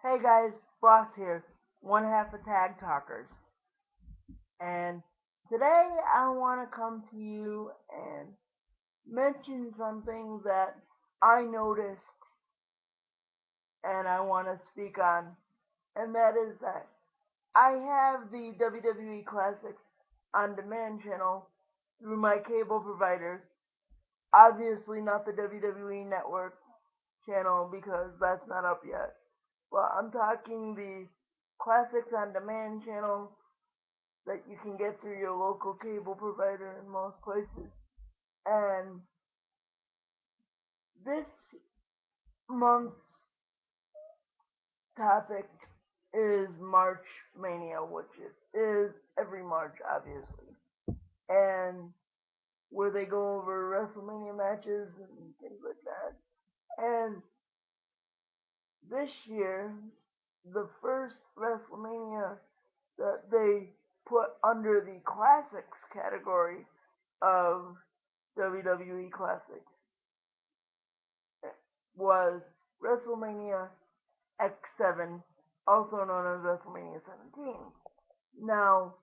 Hey guys, Boss here, one half of Tag Talkers. And today I want to come to you and mention something that I noticed and I want to speak on. And that is that I have the WWE Classics on demand channel through my cable provider. Obviously, not the WWE Network channel because that's not up yet. But I'm talking the Classics on Demand channel that you can get through your local cable provider in most places. And this month's topic is March Mania, which it is every March, obviously. And where they go over WrestleMania matches and things like that. And this year, the first WrestleMania that they put under the Classics category of WWE Classics was WrestleMania X-7, also known as WrestleMania 17. Now,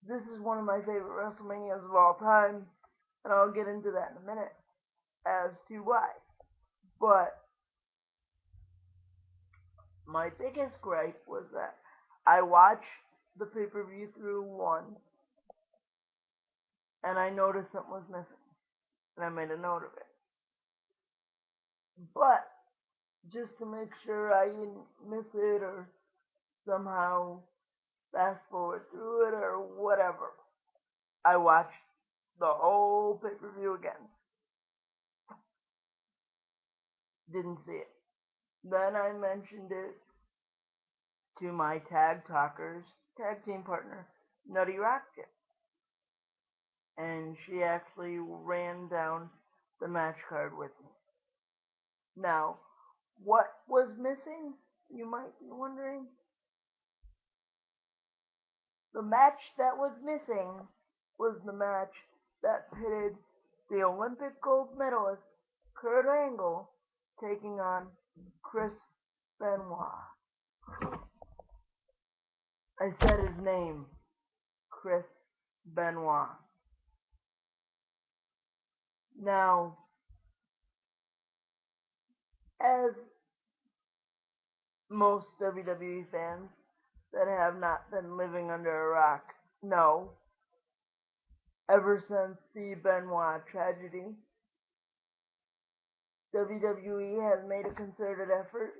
this is one of my favorite WrestleManias of all time, and I'll get into that in a minute as to why. But my biggest gripe was that I watched the pay-per-view through once, and I noticed something was missing, and I made a note of it. But just to make sure I didn't miss it or somehow fast forward through it or whatever, I watched the whole pay per view again. Didn't see it. Then I mentioned it to my tag talkers, tag team partner, Nutty Rocket. And she actually ran down the match card with me. Now, what was missing? You might be wondering. The match that was missing was the match that pitted the Olympic gold medalist Kurt Angle taking on Chris Benoit. I said his name, Chris Benoit. Now, as most WWE fans that have not been living under a rock know, ever since the Benoit tragedy, WWE has made a concerted effort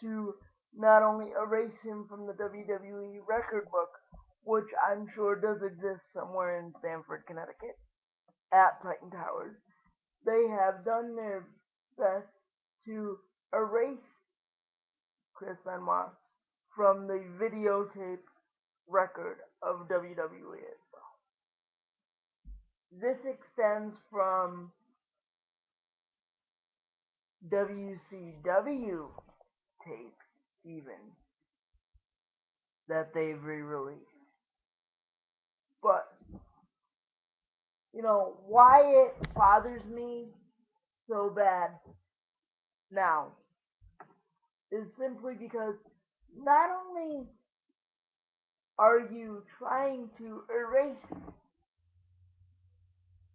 to not only erase him from the WWE record book, which I'm sure does exist somewhere in Stamford, Connecticut, at Titan Towers, they have done their best to erase Chris Benoit from the videotape record of WWE itself. This extends from WCW tapes, even, that they've re-released. But, why it bothers me so bad now is simply because not only are you trying to erase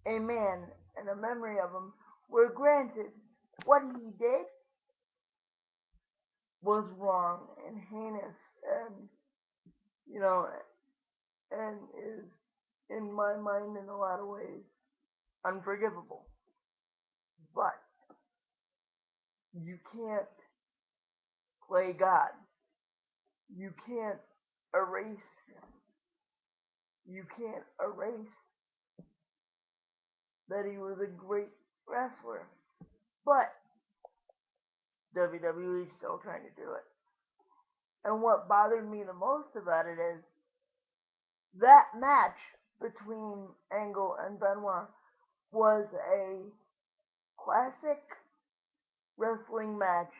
a man and a memory of him, where granted, what he did was wrong and heinous and, you know, and is, in my mind, in a lot of ways, unforgivable. But you can't play God. You can't erase him. You can't erase that he was a great wrestler. But WWE is still trying to do it. And what bothered me the most about it is that match between Angle and Benoit was a classic wrestling match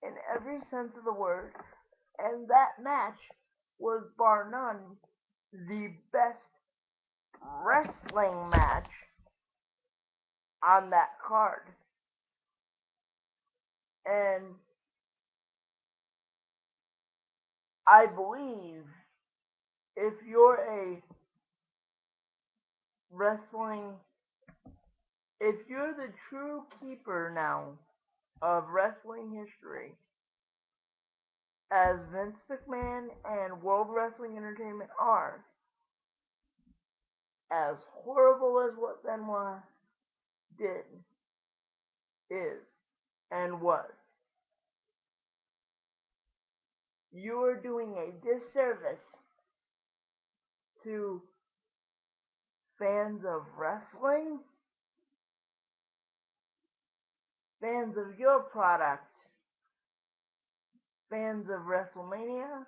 in every sense of the word. And that match was, bar none, the best wrestling match on that card. And I believe if you're a wrestling, if you're the true keeper now of wrestling history, as Vince McMahon and World Wrestling Entertainment are, as horrible as what Benoit did, is, and was, you are doing a disservice to fans of wrestling, fans of your product, fans of WrestleMania,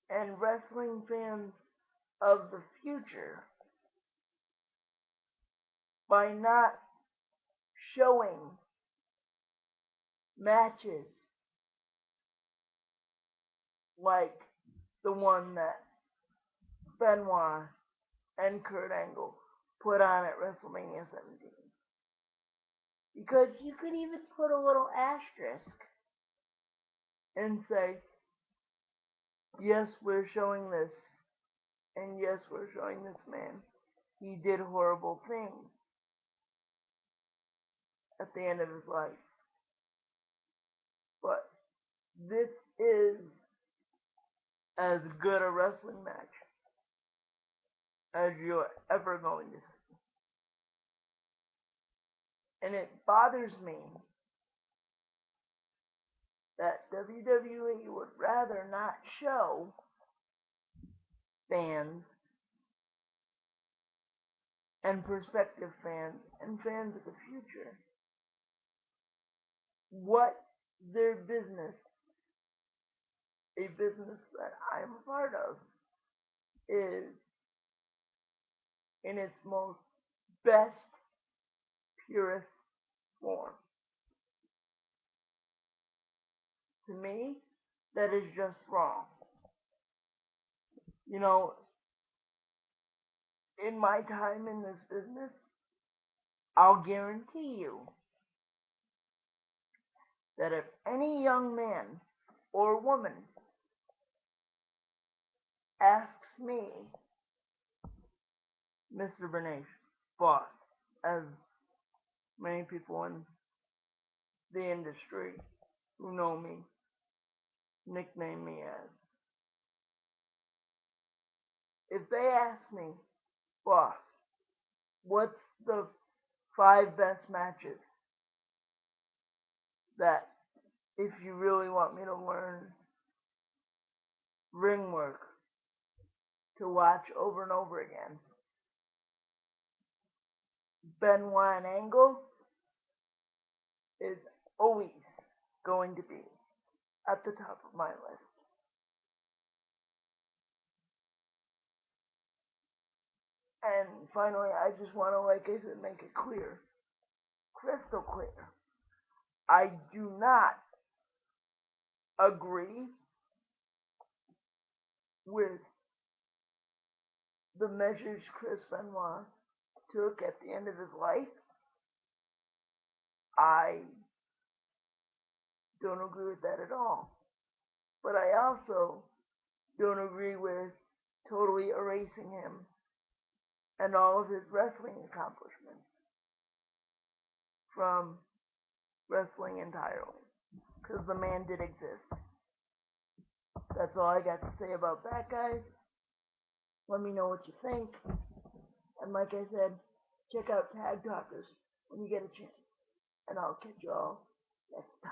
and wrestling fans of the future by not showing matches like the one that Benoit and Kurt Angle put on at WrestleMania 17. Because you could even put a little asterisk and say, yes, we're showing this, and yes, we're showing this man. He did horrible things at the end of his life. But this is as good a wrestling match as you're ever going to see. And it bothers me that WWE would rather not show fans and prospective fans and fans of the future what their business, a business that I'm a part of, is in its most best, purest form. To me, that is just wrong. You know, in my time in this business, I'll guarantee you that if any young man or woman asks me, Mr. Bernache, boss, as many people in the industry who know me nickname me as, if they ask me, boss, what's the 5 best matches that if you really want me to learn ring work to watch over and over again, Benoit and Angle is always going to be at the top of my list. And finally, I just want to, like I said, make it clear, crystal clear. I do not agree with the measures Chris Benoit took at the end of his life. I don't agree with that at all. But I also don't agree with totally erasing him and all of his wrestling accomplishments from wrestling entirely. Because the man did exist. That's all I got to say about that, guys. Let me know what you think. And like I said, check out Tag Talkers when you get a chance. And I'll catch you all next time.